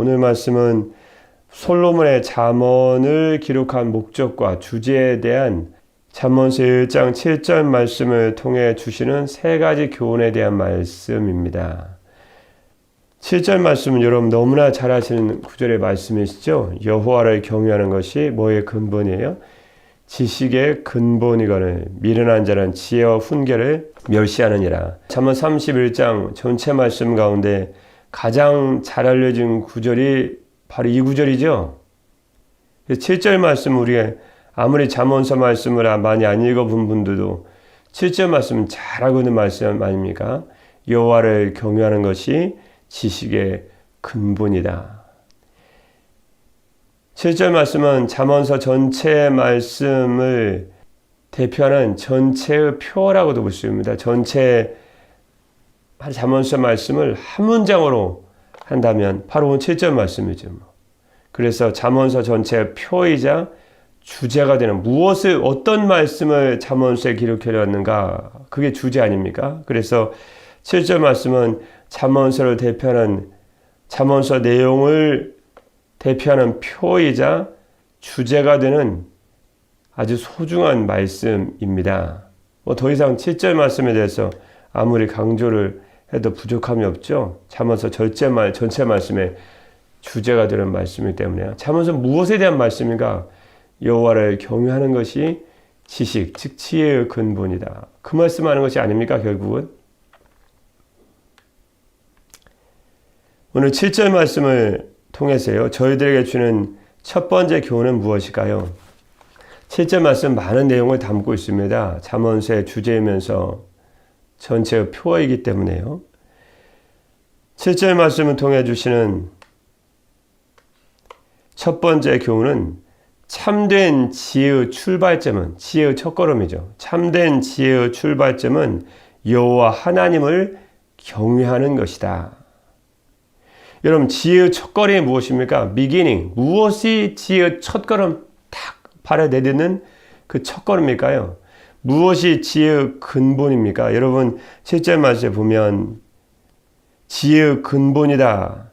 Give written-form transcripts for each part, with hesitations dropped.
오늘 말씀은 솔로몬의 잠언을 기록한 목적과 주제에 대한 잠언서 1장 7절 말씀을 통해 주시는 세 가지 교훈에 대한 말씀입니다. 7절 말씀은 여러분 너무나 잘 아시는 구절의 말씀이시죠? 여호와를 경외하는 것이 뭐의 근본이에요? 지식의 근본이거늘 미련한 자는 지혜와 훈계를 멸시하느니라. 잠언 31장 전체 말씀 가운데 가장 잘 알려진 구절이 바로 이 구절이죠. 7절 말씀 우리가 아무리 잠언서 말씀을 많이 안 읽어본 분들도 7절 말씀은 잘 알고 있는 말씀 아닙니까? 여호와를 경외하는 것이 지식의 근본이다. 7절 말씀은 잠언서 전체 말씀을 대표하는 전체의 표라고도 볼 수 있습니다. 전체 잠언서 말씀을 한 문장으로 한다면 바로 오늘 7절 말씀이죠. 그래서 잠언서 전체의 표이자 주제가 되는 어떤 말씀을 잠언서에 기록해놨는가 그게 주제 아닙니까? 그래서 7절 말씀은 잠언서를 대표하는 잠언서 내용을 대표하는 표이자 주제가 되는 아주 소중한 말씀입니다. 더 이상 7절 말씀에 대해서 아무리 강조를 해도 부족함이 없죠. 잠언서 전체 말씀의 주제가 되는 말씀이기 때문에 잠언서 무엇에 대한 말씀인가? 여호와를 경외하는 것이 지식, 즉 지혜의 근본이다. 그 말씀하는 것이 아닙니까? 결국은 오늘 7절 말씀을 통해서요. 저희들에게 주는 첫 번째 교훈은 무엇일까요? 7절 말씀 많은 내용을 담고 있습니다. 잠언서의 주제이면서 전체의 표이기 때문에요. 7절 말씀을 통해 주시는 첫 번째 교훈은 참된 지혜의 출발점은 지혜의 첫걸음이죠. 참된 지혜의 출발점은 여호와 하나님을 경외하는 것이다. 여러분 지혜의 첫걸음이 무엇입니까? beginning. 무엇이 지혜의 첫걸음 탁 발에 내딛는 그 첫걸음일까요? 무엇이 지혜의 근본입니까? 여러분 7절 말씀에 보면 지혜의 근본이다.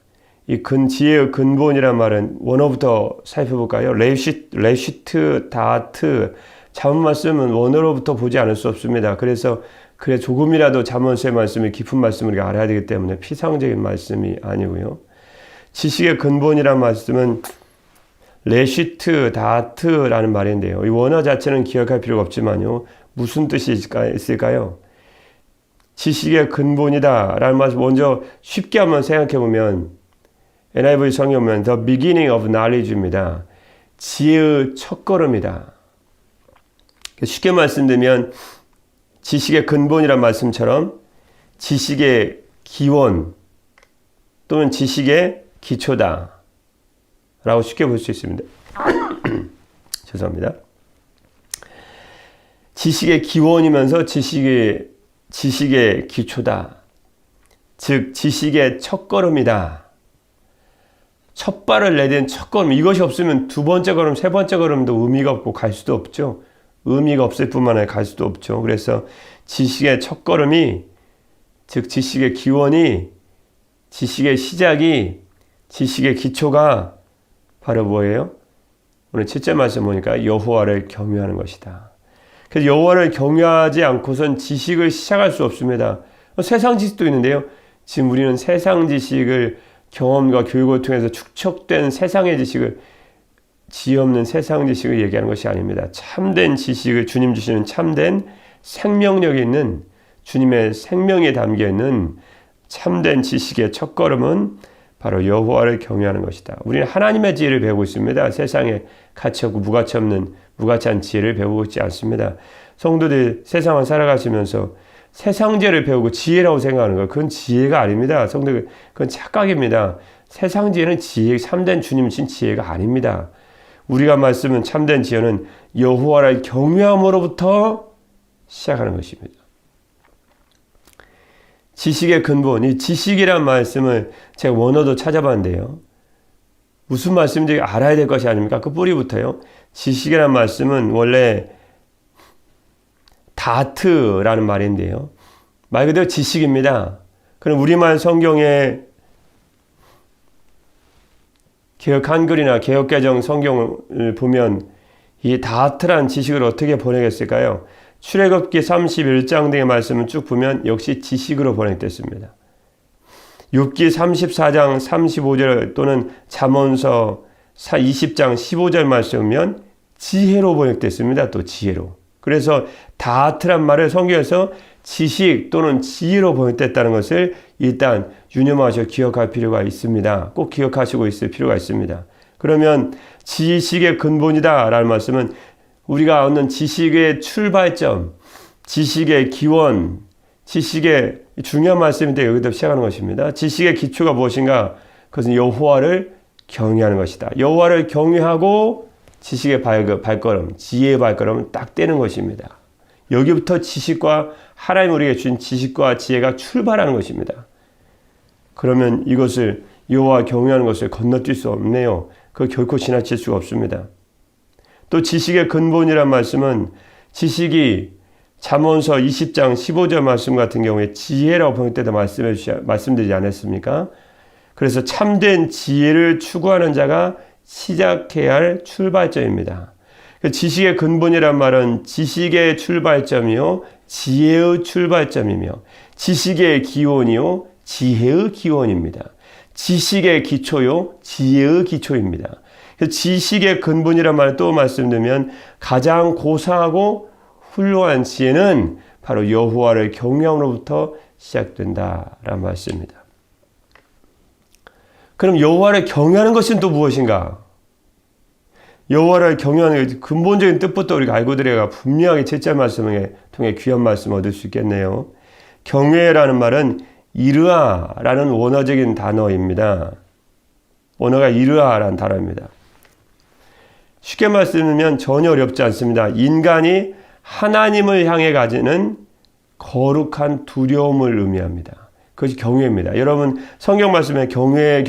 지혜의 근본이란 말은 원어부터 살펴볼까요? 레시트, 다트. 잠언 말씀은 원어로부터 보지 않을 수 없습니다. 그래서 조금이라도 잠언서의 말씀이 깊은 말씀을 우리가 알아야 되기 때문에 피상적인 말씀이 아니고요. 지식의 근본이란 말씀은 레시트, 다트라는 말인데요. 이 원어 자체는 기억할 필요가 없지만요. 무슨 뜻이 있을까요? 지식의 근본이다 라는 말씀 먼저 쉽게 한번 생각해 보면 NIV 성경에 보면 The beginning of knowledge입니다. 지혜의 첫걸음이다. 쉽게 말씀드리면 지식의 근본이란 말씀처럼 지식의 기원 또는 지식의 기초다 라고 쉽게 볼 수 있습니다. 죄송합니다. 지식의 기원이면서 지식의 기초다. 즉 지식의 첫걸음이다. 첫 발을 내딛은 첫걸음, 이것이 없으면 두 번째 걸음, 세 번째 걸음도 의미가 없고 갈 수도 없죠. 의미가 없을 뿐만 아니라 갈 수도 없죠. 그래서 지식의 첫걸음이, 즉 지식의 기원이, 지식의 시작이, 지식의 기초가 바로 뭐예요? 오늘 7절 말씀 보니까 여호와를 경외하는 것이다. 그래서 여호와를 경외하지 않고선 지식을 시작할 수 없습니다. 세상 지식도 있는데요. 지금 우리는 세상 지식을 경험과 교육을 통해서 축적된 세상의 지식을, 지혜 없는 세상 지식을 얘기하는 것이 아닙니다. 참된 지식을, 주님 주시는 참된 생명력이 있는, 주님의 생명이 담겨있는 참된 지식의 첫걸음은 바로 여호와를 경외하는 것이다. 우리는 하나님의 지혜를 배우고 있습니다. 세상에 가치 없고 무가치한 지혜를 배우고 있지 않습니다. 성도들 세상을 살아가시면서 세상 지혜를 배우고 지혜라고 생각하는 것, 그건 지혜가 아닙니다. 성도들, 그건 착각입니다. 세상 지혜는 참된 주님 신 지혜가 아닙니다. 우리가 말씀은 참된 지혜는 여호와를 경외함으로부터 시작하는 것입니다. 지식의 근본, 이 지식이란 말씀을 제가 원어도 찾아봤는데요. 무슨 말씀인지 알아야 될 것이 아닙니까? 그 뿌리부터요. 지식이란 말씀은 원래 다트라는 말인데요. 말 그대로 지식입니다. 그럼 우리말 성경에 개역 한글이나 개역개정 성경을 보면 이 다트란 지식을 어떻게 번역했을까요? 출애굽기 31장 등의 말씀을 쭉 보면 역시 지식으로 번역됐습니다. 욥기 34장 35절 또는 잠언서 20장 15절 말씀이면 지혜로 번역됐습니다. 또 지혜로. 그래서 다트란 말을 성경에서 지식 또는 지혜로 번역됐다는 것을 일단 유념하셔 기억할 필요가 있습니다. 꼭 기억하시고 있을 필요가 있습니다. 그러면 지식의 근본이다 라는 말씀은 우리가 얻는 지식의 출발점, 지식의 기원, 지식의 중요한 말씀인데 여기서 시작하는 것입니다. 지식의 기초가 무엇인가? 그것은 여호와를 경외하는 것이다. 여호와를 경외하고 지식의 발걸음, 지혜의 발걸음을 딱 떼는 것입니다. 여기부터 지식과 하나님 우리에게 주신 지식과 지혜가 출발하는 것입니다. 그러면 이것을 여호와 경외하는 것을 건너뛸 수 없네요. 그 결코 지나칠 수가 없습니다. 또 지식의 근본이란 말씀은 지식이 잠언서 20장 15절 말씀 같은 경우에 지혜라고 번역되다 말씀드리지 않았습니까? 그래서 참된 지혜를 추구하는 자가 시작해야 할 출발점입니다. 지식의 근본이란 말은 지식의 출발점이요 지혜의 출발점이며 지식의 기원이요 지혜의 기원입니다. 지식의 기초요 지혜의 기초입니다. 지식의 근본이란 말을 또 말씀드리면 가장 고상하고 훌륭한 지혜는 바로 여호와를 경외함으로부터 시작된다라는 말씀입니다. 그럼 여호와를 경외하는 것은 또 무엇인가? 여호와를 경외하는 근본적인 뜻부터 우리가 알고 들어야 분명하게 7절 말씀을 통해 귀한 말씀 얻을 수 있겠네요. 경외라는 말은 이르아라는 원어적인 단어입니다. 원어가 이르아라는 단어입니다. 쉽게 말씀드리면 전혀 어렵지 않습니다. 인간이 하나님을 향해 가지는 거룩한 두려움을 의미합니다. 그것이 경외입니다. 여러분 성경 말씀에 경외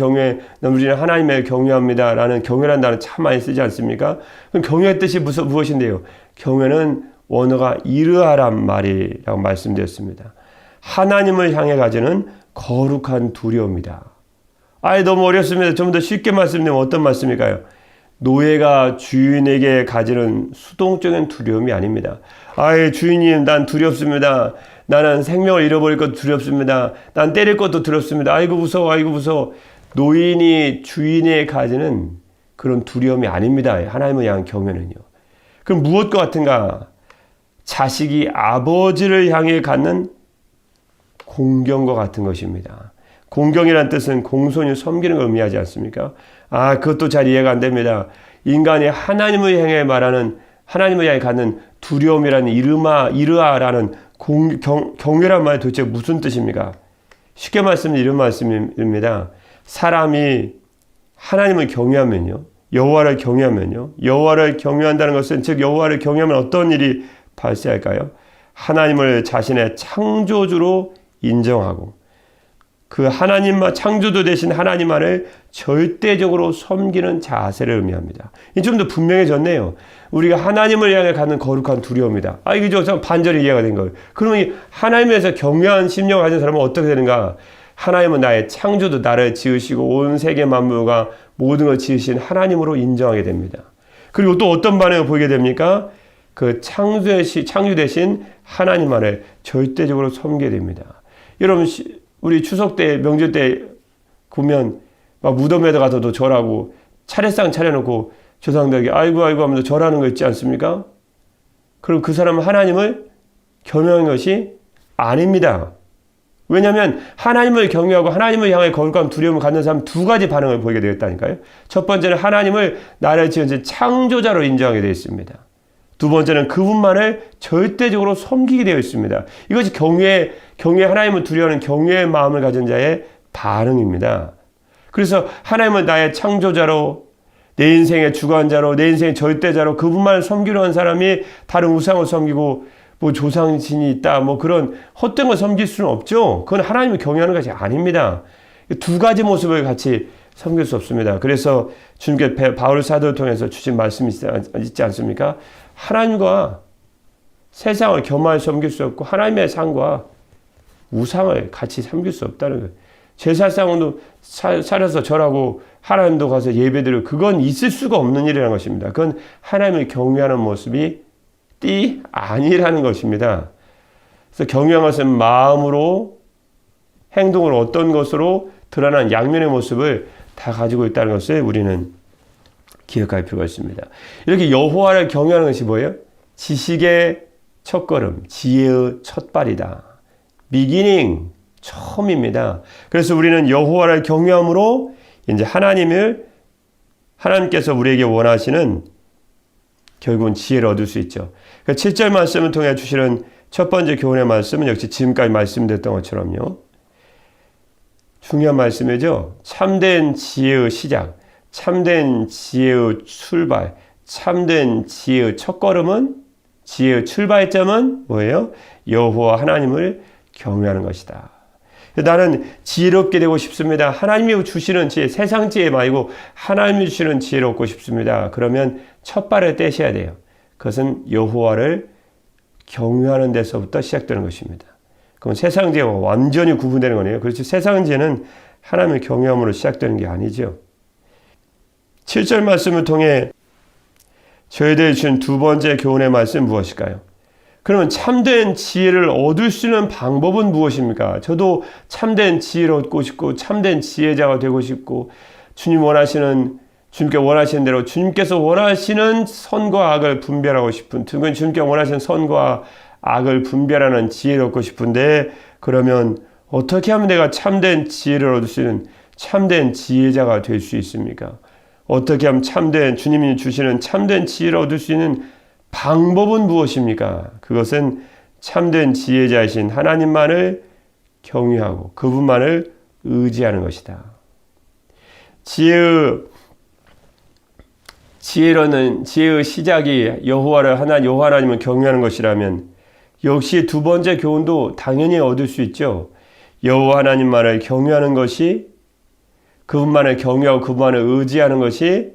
우리는 하나님을 경외합니다 라는 경외라는 단어 참 많이 쓰지 않습니까? 그럼 경외의 뜻이 무엇인데요? 경외는 원어가 이르아란 말이라고 말씀드렸습니다. 하나님을 향해 가지는 거룩한 두려움이다. 너무 어렵습니다. 좀 더 쉽게 말씀드리면 어떤 말씀일까요? 노예가 주인에게 가지는 수동적인 두려움이 아닙니다. 주인님 난 두렵습니다. 나는 생명을 잃어버릴 것도 두렵습니다. 난 때릴 것도 두렵습니다. 아이고 무서워. 노인이 주인에게 가지는 그런 두려움이 아닙니다. 하나님을 향한 경외는요. 그럼 무엇과 같은가? 자식이 아버지를 향해 갖는 공경과 같은 것입니다. 공경이란 뜻은 공손히 섬기는 걸 의미하지 않습니까? 그것도 잘 이해가 안 됩니다. 인간이 하나님을 향해 갖는 두려움이라는 이르아라는 경외란 말이 도대체 무슨 뜻입니까? 쉽게 말씀드리면 이런 말씀입니다. 사람이 하나님을 경외하면요. 여호와를 경외한다는 것은 즉 여호와를 경외하면 어떤 일이 발생할까요? 하나님을 자신의 창조주로 인정하고 그 창조주 되신 하나님만을 절대적으로 섬기는 자세를 의미합니다. 이 좀 더 분명해졌네요. 우리가 하나님을 향해 갖는 거룩한 두려움이다. 이게 좀 반절이 이해가 된 거예요. 그러면 하나님에서 경외한 심령을 가진 사람은 어떻게 되는가? 하나님은 나의 창조주, 나를 지으시고 온 세계 만물과 모든 걸 지으신 하나님으로 인정하게 됩니다. 그리고 또 어떤 반응을 보이게 됩니까? 그 창조 되신 하나님만을 절대적으로 섬기게 됩니다. 여러분 우리 추석 때 명절 때 보면 막 무덤에다 가서도 절하고 차례상 차려놓고 조상들에게 아이고 하면서 절하는 거 있지 않습니까? 그럼 그 사람은 하나님을 경외하는 것이 아닙니다. 왜냐하면 하나님을 경외하고 하나님을 향해 거룩한 두려움을 갖는 사람은 두 가지 반응을 보이게 되었다니까요. 첫 번째는 하나님을 나를 지은 창조자로 인정하게 되어 있습니다. 두 번째는 그분만을 절대적으로 섬기게 되어 있습니다. 이것이 경외 하나님을 두려워하는 경외의 마음을 가진 자의 반응입니다. 그래서 하나님은 나의 창조자로 내 인생의 주관자로 내 인생의 절대자로 그분만을 섬기려 하는 사람이 다른 우상을 섬기고 조상신이 있다 그런 헛된 걸 섬길 수는 없죠. 그건 하나님을 경외하는 것이 아닙니다. 두 가지 모습을 같이 섬길 수 없습니다. 그래서 주님께 바울 사도를 통해서 주신 말씀이 있지 않습니까? 하나님과 세상을 겸하여 섬길 수 없고 하나님의 상과 우상을 같이 섬길 수 없다는 거예요. 제사상도 차려서 절하고 하나님도 가서 예배드리고 그건 있을 수가 없는 일이라는 것입니다. 그건 하나님을 경외하는 모습이 아니라는 것입니다. 그래서 경외한 것은 마음으로 행동으로 어떤 것으로 드러난 양면의 모습을 다 가지고 있다는 것을 우리는 기억할 필요가 있습니다. 이렇게 여호와를 경외하는 것이 뭐예요? 지식의 첫걸음, 지혜의 첫발이다. 비기닝, 처음입니다. 그래서 우리는 여호와를 경외함으로 이제 하나님께서 우리에게 원하시는 결국은 지혜를 얻을 수 있죠. 그러니까 7절 말씀을 통해 주시는 첫 번째 교훈의 말씀은 역시 지금까지 말씀드렸던 것처럼요. 중요한 말씀이죠. 참된 지혜의 시작, 참된 지혜의 출발, 참된 지혜의 첫걸음은, 지혜의 출발점은 뭐예요? 여호와 하나님을 경외하는 것이다. 나는 지혜롭게 되고 싶습니다. 하나님이 주시는 지혜, 세상 지혜 말고 하나님이 주시는 지혜를 얻고 싶습니다. 그러면 첫 발을 떼셔야 돼요. 그것은 여호와를 경외하는 데서부터 시작되는 것입니다. 그럼 세상 지혜와 완전히 구분되는 거네요. 그렇지, 세상 지혜는 하나님을 경외함으로 시작되는 게 아니죠. 7절 말씀을 통해 저희들이 주신 두 번째 교훈의 말씀은 무엇일까요? 그러면 참된 지혜를 얻을 수 있는 방법은 무엇입니까? 저도 참된 지혜를 얻고 싶고 참된 지혜자가 되고 싶고 주님께 원하시는 대로 주님께서 원하시는 선과 악을 분별하고 싶은, 주님께 원하시는 선과 악을 분별하는 지혜를 얻고 싶은데, 그러면 어떻게 하면 내가 참된 지혜를 얻을 수 있는 참된 지혜자가 될 수 있습니까? 어떻게 하면 주님이 주시는 참된 지혜를 얻을 수 있는 방법은 무엇입니까? 그것은 참된 지혜자이신 하나님만을 경외하고 그분만을 의지하는 것이다. 지혜의 시작이 여호와 하나님을 경외하는 것이라면 역시 두 번째 교훈도 당연히 얻을 수 있죠. 여호와 하나님만을 경외하는 것이, 그분만을 경외하고 그분만을 의지하는 것이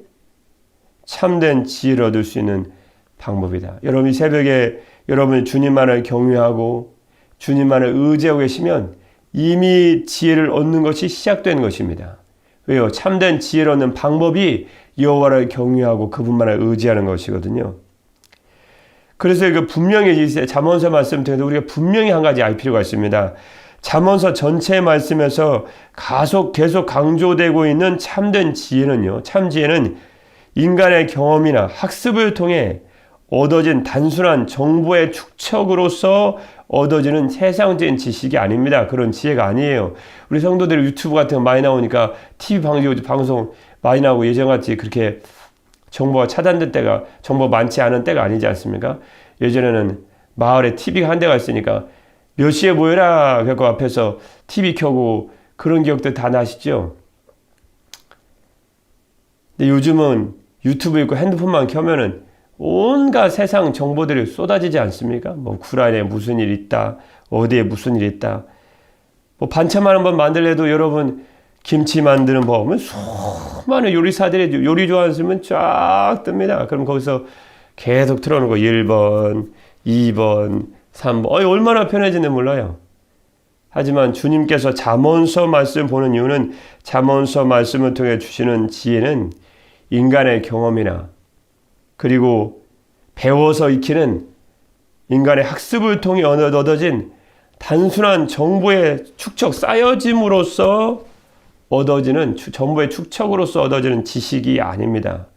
참된 지혜를 얻을 수 있는 방법이다. 여러분이 새벽에 여러분이 주님만을 경외하고 주님만을 의지하고 계시면 이미 지혜를 얻는 것이 시작된 것입니다. 왜요? 참된 지혜를 얻는 방법이 여호와를 경외하고 그분만을 의지하는 것이거든요. 그래서 분명히 잠언서 말씀 통해서 우리가 분명히 한 가지 알 필요가 있습니다. 잠언서 전체의 말씀에서 계속 강조되고 있는 참된 지혜는요. 참 지혜는 인간의 경험이나 학습을 통해 얻어진 단순한 정보의 축적으로서 얻어지는 세상적인 지식이 아닙니다. 그런 지혜가 아니에요. 우리 성도들이 유튜브 같은 거 많이 나오니까 TV 방송 많이 나오고 예전같이 그렇게 정보가 차단된 때가, 정보 많지 않은 때가 아니지 않습니까? 예전에는 마을에 TV가 한 대가 있으니까 몇 시에 모여라 그래서 앞에서 TV 켜고 그런 기억들 다 나시죠? 근데 요즘은 유튜브 있고 핸드폰만 켜면은 온갖 세상 정보들이 쏟아지지 않습니까? 구란에 무슨 일 있다, 어디에 무슨 일 있다. 반찬만 한번 만들래도 여러분 김치 만드는 법은 수많은 요리사들이 요리 좋아하시면 쫙 뜹니다. 그럼 거기서 계속 틀어놓은 거 1번, 2번, 3번. 얼마나 편해지는지 몰라요. 하지만 주님께서 잠언서 말씀을 보는 이유는 잠언서 말씀을 통해 주시는 지혜는 인간의 경험이나 그리고 배워서 익히는 인간의 학습을 통해 얻어진 단순한 정보의 축적, 쌓여짐으로써 얻어지는, 정보의 축적으로서 얻어지는 지식이 아닙니다.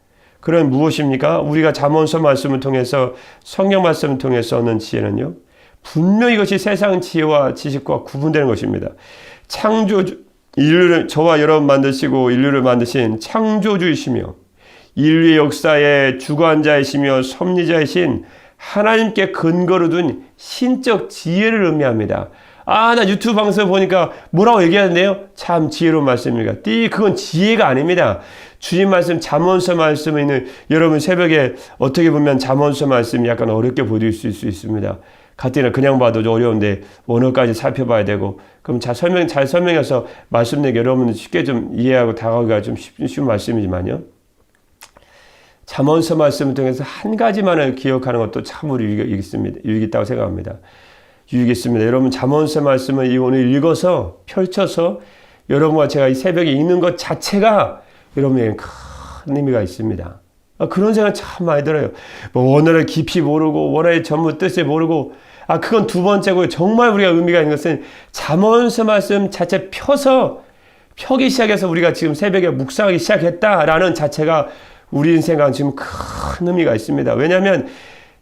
그럼 무엇입니까? 우리가 잠언서 말씀을 통해서, 성경 말씀을 통해서 얻는 지혜는요, 분명히 이것이 세상 지혜와 지식과 구분되는 것입니다. 저와 여러분 만드시고 인류를 만드신 창조주이시며 인류의 역사의 주관자이시며 섭리자이신 하나님께 근거로 둔 신적 지혜를 의미합니다. 나 유튜브 방송 보니까 뭐라고 얘기하는데요? 참 지혜로운 말씀입니다. 그건 지혜가 아닙니다. 주님 말씀, 잠언서 말씀에 있는, 여러분 새벽에 어떻게 보면 잠언서 말씀이 약간 어렵게 보일 수 있습니다. 가뜩이나 그냥 봐도 어려운데 원어까지 살펴봐야 되고, 그럼 잘 설명해서 말씀 내게 여러분들 쉽게 좀 이해하고 다가가기가 좀 쉬운 말씀이지만요. 잠언서 말씀을 통해서 한 가지만을 기억하는 것도 참으로 유익이 있다고 생각합니다. 유익이 있습니다. 여러분 잠언서 말씀을 오늘 읽어서 펼쳐서 여러분과 제가 이 새벽에 읽는 것 자체가 여러분에게 큰 의미가 있습니다. 그런 생각 참 많이 들어요. 뭐 원어를 깊이 모르고 원어의 전부 뜻을 모르고 그건 두 번째고요. 정말 우리가 의미가 있는 것은 잠언서 말씀 자체 펴기 시작해서 우리가 지금 새벽에 묵상하기 시작했다라는 자체가 우리 인생과 지금 큰 의미가 있습니다. 왜냐하면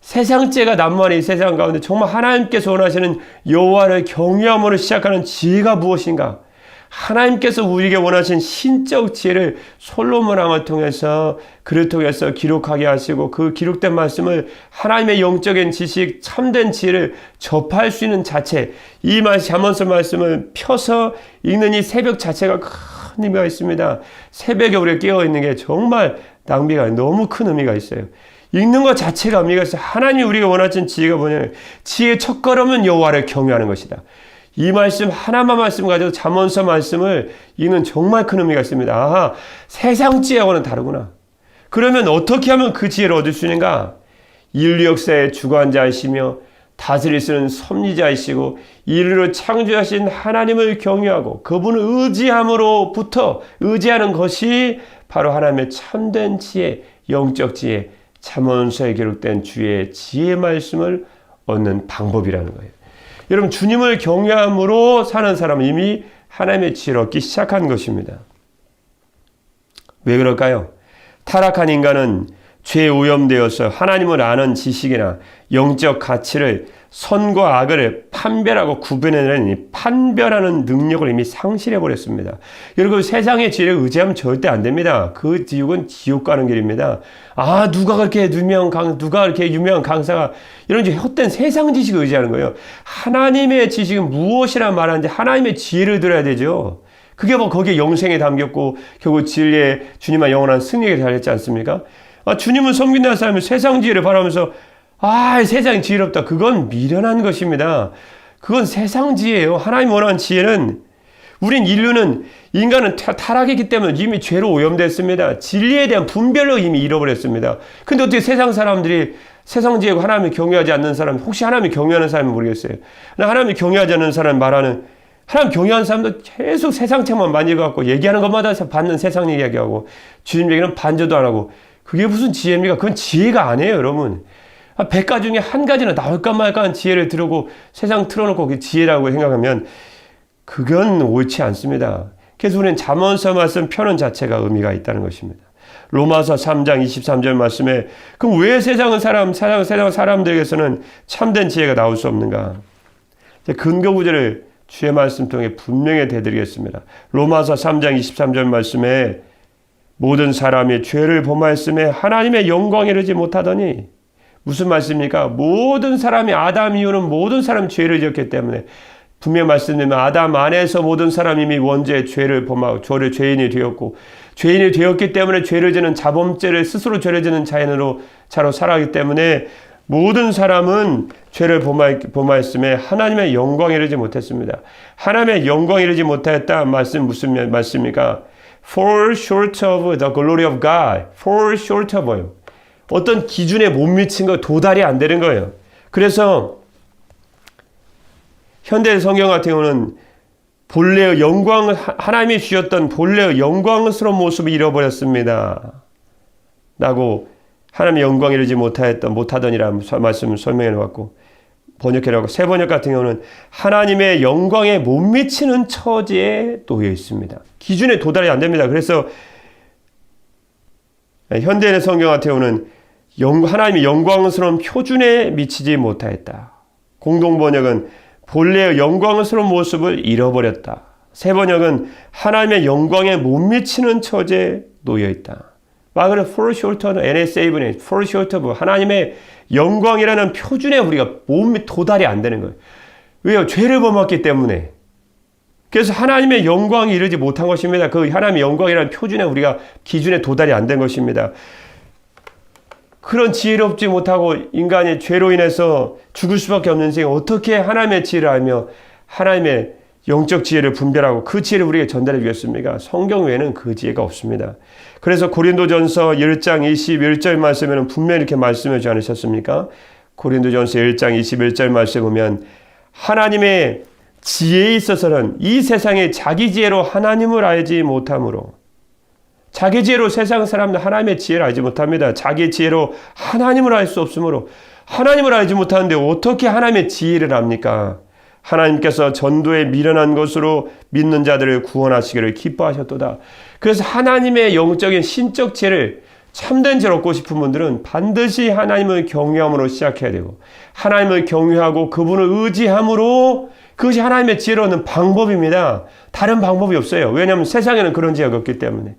세상죄가 난무하는 이 세상 가운데 정말 하나님께서 원하시는 여호와를 경외함으로 시작하는 지혜가 무엇인가? 하나님께서 우리에게 원하신 신적 지혜를 솔로몬 왕을 통해서 그를 통해서 기록하게 하시고 그 기록된 말씀을 하나님의 영적인 지식, 참된 지혜를 접할 수 있는 자체, 이 잠언서 말씀을 펴서 읽는 이 새벽 자체가 큰 의미가 있습니다. 새벽에 우리가 깨어있는 게 정말 낭비가 너무 큰 의미가 있어요. 읽는 것 자체가 의미가 있어요. 하나님이 우리가 원하신 지혜가 뭐냐면 지혜의 첫걸음은 여호와를 경외하는 것이다. 이 말씀 하나만 말씀 가지고 잠언서 말씀을 읽는 정말 큰 의미가 있습니다. 세상 지혜하고는 다르구나. 그러면 어떻게 하면 그 지혜를 얻을 수 있는가? 인류 역사의 주관자이시며 다스릴 수 있는 섭리자이시고 인류를 창조하신 하나님을 경외하고 그분을 의지함으로부터 의지하는 것이 바로 하나님의 참된 지혜, 영적 지혜, 잠언서에 기록된 주의 지혜 말씀을 얻는 방법이라는 거예요. 여러분, 주님을 경외함으로 사는 사람은 이미 하나님의 지혜를 얻기 시작한 것입니다. 왜 그럴까요? 타락한 인간은 죄에 오염되어서 하나님을 아는 지식이나 영적 가치를 선과 악을 판별하고 구분해내는 판별하는 능력을 이미 상실해버렸습니다. 여러분, 세상의 지혜를 의지하면 절대 안 됩니다. 그 지옥은 지옥 가는 길입니다. 누가 그렇게 유명한 강사가 이런 헛된 세상 지식을 의지하는 거예요. 하나님의 지식은 무엇이라 말하는지 하나님의 지혜를 들어야 되죠. 그게 거기에 영생에 담겼고 결국 진리의 주님만 영원한 승리에 달렸지 않습니까? 주님을 섬긴다는 사람이 세상 지혜를 바라면서 세상이 지혜롭다. 그건 미련한 것입니다. 그건 세상 지혜예요. 하나님 원하는 지혜는 인간은 타락했기 때문에 이미 죄로 오염됐습니다. 진리에 대한 분별을 이미 잃어버렸습니다. 근데 어떻게 세상 사람들이 세상 지혜고 하나님을 경외하지 않는 사람, 혹시 하나님을 경외하는 사람은 모르겠어요. 하나님을 경외하지 않는 사람 말하는 하나님 경외하는 사람도 계속 세상 책만 많이 읽어갖고 얘기하는 것마다 받는 세상 얘기하고 주님 얘기는 반저도 안 하고 그게 무슨 지혜입니까? 그건 지혜가 아니에요, 여러분. 100가지 중에 한 가지는 나올까 말까 한 지혜를 들고 세상 틀어놓고 그게 지혜라고 생각하면 그건 옳지 않습니다. 그래서 우리는 잠언서 말씀 펴는 자체가 의미가 있다는 것입니다. 로마서 3장 23절 말씀에 그럼 왜 세상 사람들에게서는 참된 지혜가 나올 수 없는가? 근거 구절을 주의 말씀 통해 분명히 대드리겠습니다. 로마서 3장 23절 말씀에 모든 사람이 죄를 범하였음에 하나님의 영광에 이르지 못하더니 무슨 말씀입니까? 모든 사람이 아담 이후는 모든 사람이 죄를 지었기 때문에 분명히 말씀드리면 아담 안에서 모든 사람이 이미 원죄 죄를 범하고 죄인이 되었고 죄인이 되었기 때문에 죄를 지는 자범죄를 스스로 죄를 지는 자로 살아가기 때문에 모든 사람은 죄를 범하였음에 하나님의 영광에 이르지 못했습니다. 하나님의 영광에 이르지 못했다 말씀 무슨 말씀입니까? Fall short of the glory of God. Fall short of요. 어떤 기준에 못 미친 거 도달이 안 되는 거예요. 그래서 현대 성경 같은 경우는 본래의 하나님이 주셨던 본래의 영광스러운 모습을 잃어버렸습니다. 라고 하나님의 영광에 이르지 못하더니라는 말씀을 설명해 놓았고 번역해 놓고 새 번역 같은 경우는 하나님의 영광에 못 미치는 처지에 놓여 있습니다. 기준에 도달이 안 됩니다. 그래서 현대의 성경 같은 경우는 하나님의 영광스러운 표준에 미치지 못하였다. 공동 번역은 본래의 영광스러운 모습을 잃어버렸다. 새 번역은 하나님의 영광에 못 미치는 처지에 놓여 있다. 말그대로 fall short of NSA분의 fall short of 하나님의 영광이라는 표준에 우리가 몸이 도달이 안 되는 거예요. 왜요? 죄를 범했기 때문에. 그래서 하나님의 영광이 이르지 못한 것입니다. 그 하나님의 영광이라는 표준에 우리가 기준에 도달이 안 된 것입니다. 그런 지혜롭지 못하고 인간이 죄로 인해서 죽을 수밖에 없는 인생에 어떻게 하나님의 지혜를 알며 하나님의 영적 지혜를 분별하고 그 지혜를 우리에게 전달해 주겠습니까? 성경 외에는 그 지혜가 없습니다. 그래서 고린도전서 1장 21절 말씀에는 분명히 이렇게 말씀해 주지 않으셨습니까? 고린도전서 1장 21절 말씀에 보면 하나님의 지혜에 있어서는 이 세상에 자기 지혜로 하나님을 알지 못함으로, 자기 지혜로 세상 사람들 하나님의 지혜를 알지 못합니다. 자기 지혜로 하나님을 알 수 없으므로, 하나님을 알지 못하는데 어떻게 하나님의 지혜를 압니까? 하나님께서 전도에 미련한 것으로 믿는 자들을 구원하시기를 기뻐하셨도다. 그래서 하나님의 영적인 신적 지혜를, 참된 지혜를 얻고 싶은 분들은 반드시 하나님을 경외함으로 시작해야 되고, 하나님을 경외하고 그분을 의지함으로, 그것이 하나님의 지혜를 얻는 방법입니다. 다른 방법이 없어요. 왜냐하면 세상에는 그런 지혜가 없기 때문에.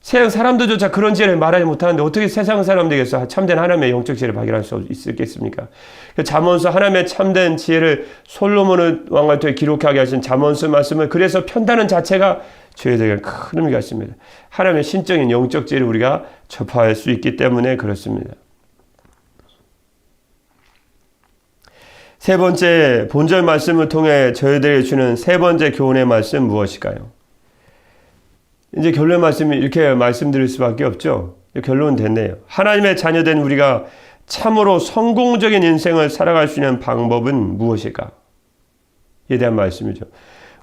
세상 사람들조차 그런 지혜를 말하지 못하는데 어떻게 세상 사람들에게서 참된 하나님의 영적 지혜를 발견할 수 있겠습니까? 잠언서 하나님의 참된 지혜를 솔로몬을 왕과 통해 기록하게 하신 잠언서 말씀을 그래서 편다는 자체가 저희들에게 큰 의미가 있습니다. 하나님의 신적인 영적 지혜를 우리가 접할 수 있기 때문에 그렇습니다. 세 번째, 본절 말씀을 통해 저희들에게 주는 세 번째 교훈의 말씀 무엇일까요? 이제 결론 말씀이 이렇게 말씀드릴 수밖에 없죠. 결론은 됐네요. 하나님의 자녀된 우리가 참으로 성공적인 인생을 살아갈 수 있는 방법은 무엇일까? 에 대한 말씀이죠.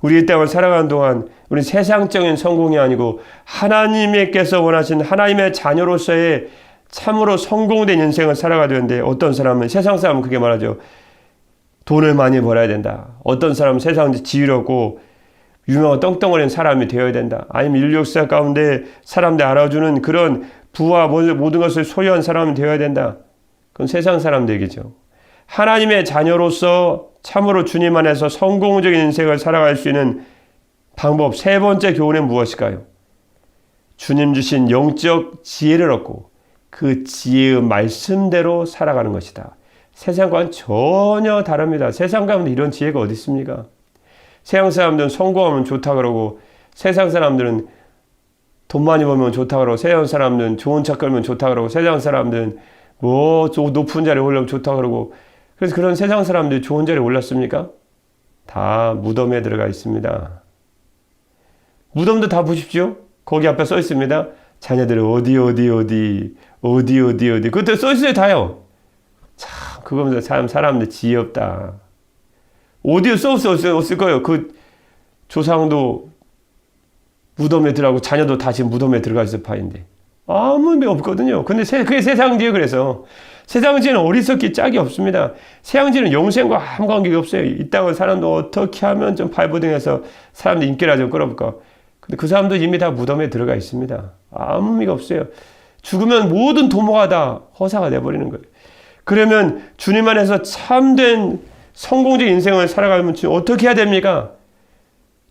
우리 이 땅을 살아가는 동안 우리 세상적인 성공이 아니고 하나님께서 원하신 하나님의 자녀로서의 참으로 성공된 인생을 살아가야 되는데, 어떤 사람은, 세상 사람은 그게 말하죠. 돈을 많이 벌어야 된다. 어떤 사람은 세상 지혜롭고 유명한 떵떵거리는 사람이 되어야 된다. 아니면 인류 역사 가운데 사람들 알아주는 그런 부와 모든 것을 소유한 사람이 되어야 된다. 그건 세상 사람들이죠. 하나님의 자녀로서 참으로 주님 안에서 성공적인 인생을 살아갈 수 있는 방법, 세 번째 교훈은 무엇일까요? 주님 주신 영적 지혜를 얻고 그 지혜의 말씀대로 살아가는 것이다. 세상과는 전혀 다릅니다. 세상 가운데 이런 지혜가 어디 있습니까? 세상 사람들은 성공하면 좋다 그러고, 세상 사람들은 돈 많이 벌면 좋다 그러고, 세상 사람들은 좋은 차 끌면 좋다 그러고, 세상 사람들은 뭐 높은 자리에 올라면 좋다 그러고. 그래서 그런 세상 사람들이 좋은 자리에 올랐습니까? 다 무덤에 들어가 있습니다. 무덤도 다 보십시오. 거기 앞에 써 있습니다. 자녀들은 어디. 그것도 써 있어요, 다요. 참, 그거면서 사람들 지혜 없다. 어디에 썼을 거예요. 그 조상도 무덤에 들어가고 자녀도 다시 무덤에 들어가 있을 파인데 아무 의미 없거든요. 근데 그게 세상 지혜. 그래서 세상 지혜는 어리석기 짝이 없습니다. 세상 지혜는 영생과 아무 관계가 없어요. 이 땅을 사람도 어떻게 하면 좀 발버둥해서 사람들 인기를 좀 끌어볼까. 근데 그 사람도 이미 다 무덤에 들어가 있습니다. 아무 의미가 없어요. 죽으면 모든 도모가 다 허사가 돼버리는 거예요. 그러면 주님 안에서 참된 성공적인 인생을 살아가면 어떻게 해야 됩니까?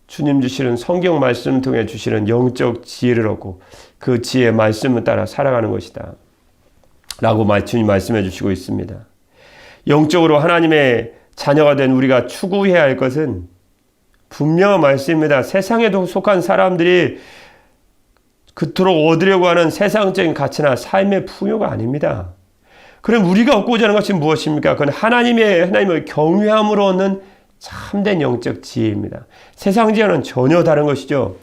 주님 주시는 성경 말씀 통해 주시는 영적 지혜를 얻고 그 지혜의 말씀을 따라 살아가는 것이다. 라고 주님 말씀해 주시고 있습니다. 영적으로 하나님의 자녀가 된 우리가 추구해야 할 것은 분명한 말씀입니다. 세상에도 속한 사람들이 그토록 얻으려고 하는 세상적인 가치나 삶의 풍요가 아닙니다. 그럼 우리가 얻고자 하는 것이 무엇입니까? 그건 하나님을 경외함으로 얻는 참된 영적 지혜입니다. 세상 지혜는 전혀 다른 것이죠.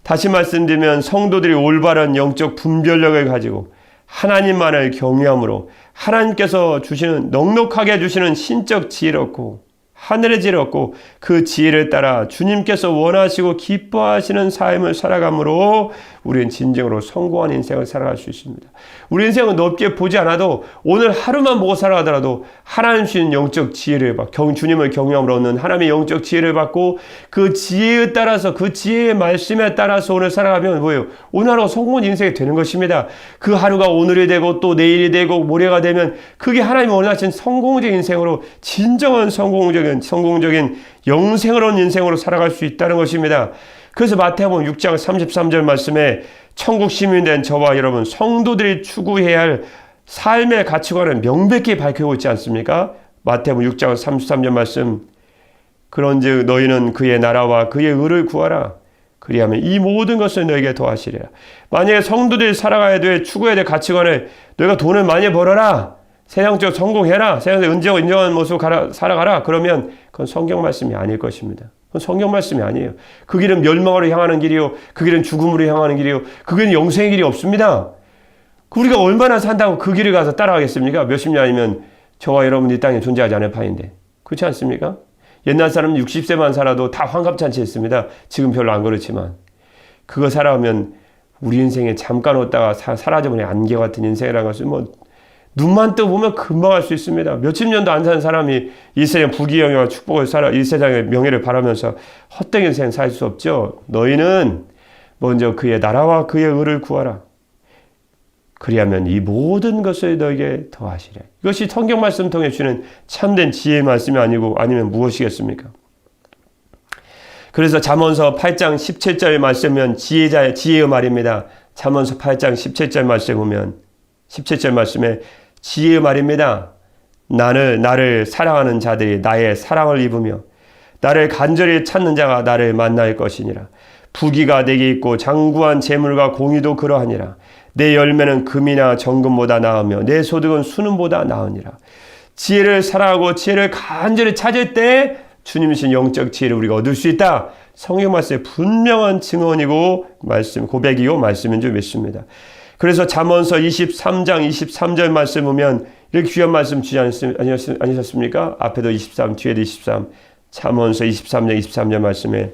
다시 말씀드리면 성도들이 올바른 영적 분별력을 가지고 하나님만을 경외함으로 하나님께서 주시는, 넉넉하게 주시는 신적 지혜를 얻고 하늘의 지혜를 얻고 그 지혜를 따라 주님께서 원하시고 기뻐하시는 삶을 살아감으로 우리는 진정으로 성공한 인생을 살아갈 수 있습니다. 우리 인생은 넓게 보지 않아도 오늘 하루만 보고 살아가더라도 하나님 주신 영적 지혜를 주님을 경외함으로 얻는 하나님의 영적 지혜를 받고 그 지혜에 따라서, 그 지혜의 말씀에 따라서 오늘 살아가면 뭐예요? 오늘 하루가 성공한 인생이 되는 것입니다. 그 하루가 오늘이 되고 또 내일이 되고 모레가 되면 그게 하나님이 원하신 성공적인 인생으로, 진정한 성공적인 영생을 얻는 인생으로 살아갈 수 있다는 것입니다. 그래서 마태복음 6장 33절 말씀에 천국 시민 된 저와 여러분 성도들이 추구해야 할 삶의 가치관을 명백히 밝히고 있지 않습니까? 마태복음 6장 33절 말씀, 그런즉 너희는 그의 나라와 그의 의를 구하라. 그리하면 이 모든 것을 너에게 더하시리라. 만약에 성도들이 살아가야 돼, 추구해야 될 가치관을, 너희가 돈을 많이 벌어라, 세상적으로 성공해라, 세상에서 인정한 모습 살아가라, 그러면 그건 성경 말씀이 아닐 것입니다. 그건 성경 말씀이 아니에요. 그 길은 멸망으로 향하는 길이요, 그 길은 죽음으로 향하는 길이요, 그 길은 영생의 길이 없습니다. 우리가 얼마나 산다고 그 길을 가서 따라가겠습니까? 몇십 년이면 저와 여러분이 이 땅에 존재하지 않을 파인데. 그렇지 않습니까? 옛날 사람은 60세만 살아도 다 환갑잔치 했습니다. 지금 별로 안 그렇지만. 그거 살아오면 우리 인생에 잠깐 왔다가 사라져버린 안개 같은 인생이라는 것을 눈만 떠보면 금방 할 수 있습니다. 몇십 년도 안 사는 사람이 이 세상 부귀영예와 축복을 이 세상의 명예를 바라면서 헛된 인생 살 수 없죠. 너희는 먼저 그의 나라와 그의 의를 구하라. 그리하면 이 모든 것을 너에게 더하시래. 이것이 성경 말씀 통해 주는 참된 지혜의 말씀이 아니면 무엇이겠습니까? 그래서 잠언서 8장 17절 말씀은 지혜의 말입니다. 잠언서 8장 17절 말씀에 보면 17절 말씀에 지혜의 말입니다. 나를 사랑하는 자들이 나의 사랑을 입으며 나를 간절히 찾는 자가 나를 만날 것이니라. 부귀가 내게 있고 장구한 재물과 공의도 그러하니라. 내 열매는 금이나 정금보다 나으며 내 소득은 수능보다 나으니라. 지혜를 사랑하고 지혜를 간절히 찾을 때 주님이신 영적 지혜를 우리가 얻을 수 있다. 성경 말씀의 분명한 증언이고 고백이고 말씀인 줄 믿습니다. 그래서 잠언서 23장 23절 말씀 보면 이렇게 귀한 말씀 주지 아니셨습니까? 앞에도 23, 뒤에도 23. 잠언서 23장 23절 말씀에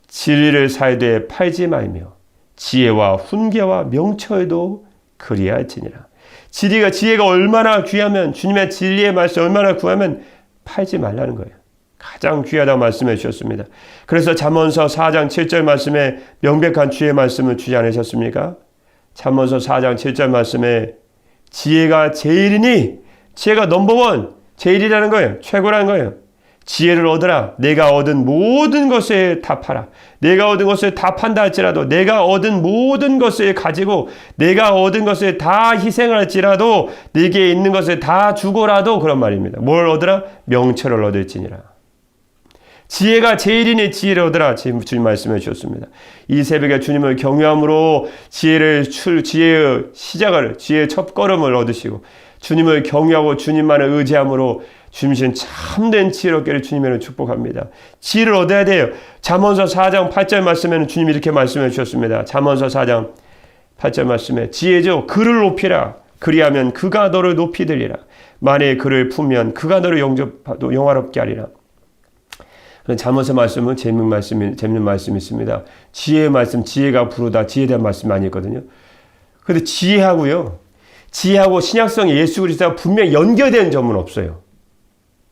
진리를 사이되 팔지 말며 지혜와 훈계와 명철도 그리할지니라. 지혜가 얼마나 귀하면 주님의 진리의 말씀 얼마나 구하면 팔지 말라는 거예요. 가장 귀하다고 말씀해 주셨습니다. 그래서 잠언서 4장 7절 말씀에 명백한 주의 말씀을 주지 않으셨습니까? 잠언서 4장 7절 말씀에 지혜가 제일이니 지혜가 넘버원 제일이라는 거예요. 최고라는 거예요. 지혜를 얻으라. 내가 얻은 모든 것을 다 팔아. 내가 얻은 것을 다 판다 할지라도 내가 얻은 모든 것을 가지고 내가 얻은 것을 다 희생할지라도 네게 있는 것을 다 주고라도 그런 말입니다. 뭘 얻으라? 명철을 얻을지니라. 지혜가 제일이니 지혜를 얻으라. 지금 주님 말씀해 주셨습니다. 이 새벽에 주님을 경외함으로 지혜의 시작을, 지혜의 첫걸음을 얻으시고 주님을 경외하고 주님만을 의지함으로 주님신 참된 지혜를 얻기를 주님을 축복합니다. 지혜를 얻어야 돼요. 잠언서 4장 8절 말씀에는 주님이 이렇게 말씀해 주셨습니다. 잠언서 4장 8절 말씀에 지혜죠. 그를 높이라. 그리하면 그가 너를 높이 들리라. 만일 그를 품면 그가 너를 영화롭게 하리라. 잠언서 말씀은 재밌는 말씀이 있습니다. 지혜의 말씀, 지혜가 부르다, 지혜에 대한 말씀이 아니거든요. 그런데 지혜하고 신약성의 예수 그리스도가 분명히 연결된 점은 없어요.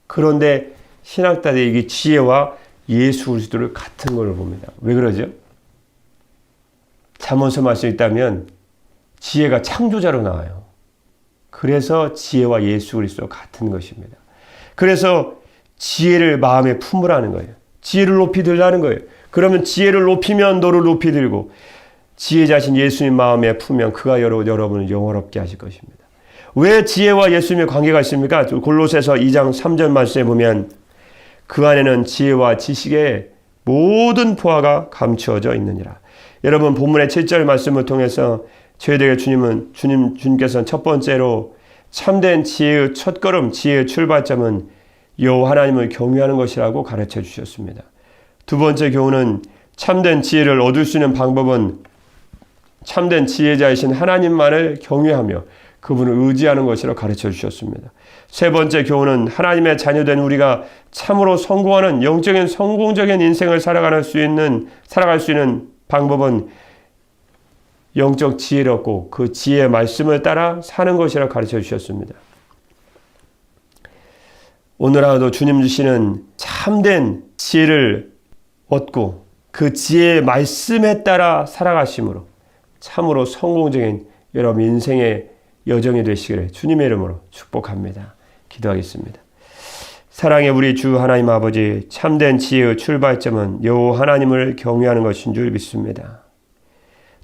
그런데 신학자들이 이게 지혜와 예수 그리스도를 같은 걸로 봅니다. 왜 그러죠? 잠언서 말씀이 있다면 지혜가 창조자로 나와요. 그래서 지혜와 예수 그리스도가 같은 것입니다. 그래서 지혜를 마음에 품으라는 거예요. 지혜를 높이 들라는 거예요. 그러면 지혜를 높이면 너를 높이 들고 지혜자신 예수님 마음에 품으면 그가 여러분을 영화롭게 하실 것입니다. 왜 지혜와 예수님의 관계가 있습니까? 골로새서 2장 3절 말씀에 보면 그 안에는 지혜와 지식의 모든 보화가 감추어져 있느니라. 여러분 본문의 7절 말씀을 통해서 저희들에게 주님께서는 첫 번째로 참된 지혜의 첫걸음, 지혜의 출발점은 여호와 하나님을 경외하는 것이라고 가르쳐 주셨습니다. 두 번째 교훈은 참된 지혜를 얻을 수 있는 방법은 참된 지혜자이신 하나님만을 경외하며 그분을 의지하는 것이라고 가르쳐 주셨습니다. 세 번째 교훈은 하나님의 자녀된 우리가 참으로 성공하는 영적인 성공적인 인생을 살아갈 수 있는 방법은 영적 지혜를 얻고 그 지혜의 말씀을 따라 사는 것이라고 가르쳐 주셨습니다. 오늘 하루도 주님 주시는 참된 지혜를 얻고 그 지혜의 말씀에 따라 살아가심으로 참으로 성공적인 여러분 인생의 여정이 되시기를 주님의 이름으로 축복합니다. 기도하겠습니다. 사랑의 우리 주 하나님 아버지, 참된 지혜의 출발점은 여호와 하나님을 경외하는 것인 줄 믿습니다.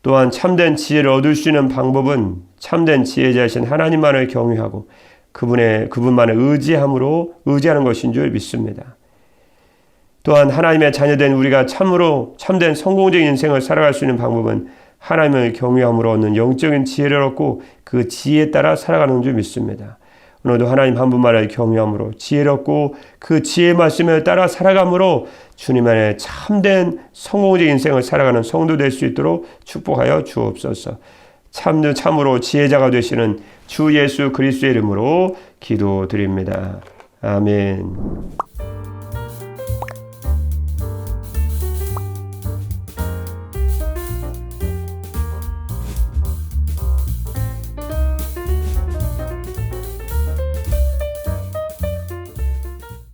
또한 참된 지혜를 얻을 수 있는 방법은 참된 지혜자이신 하나님만을 경외하고 그분만을 의지하는 것인 줄 믿습니다. 또한 하나님의 자녀된 우리가 참으로 참된 성공적인 인생을 살아갈 수 있는 방법은 하나님을 경외함으로 얻는 영적인 지혜를 얻고 그 지혜에 따라 살아가는 줄 믿습니다. 오늘도 하나님 한 분만을 경외함으로 지혜를 얻고 그 지혜의 말씀을 따라 살아감으로 주님 안에 참된 성공적인 인생을 살아가는 성도 될 수 있도록 축복하여 주옵소서. 참으로 지혜자가 되시는 주 예수 그리스도의 이름으로 기도드립니다. 아멘.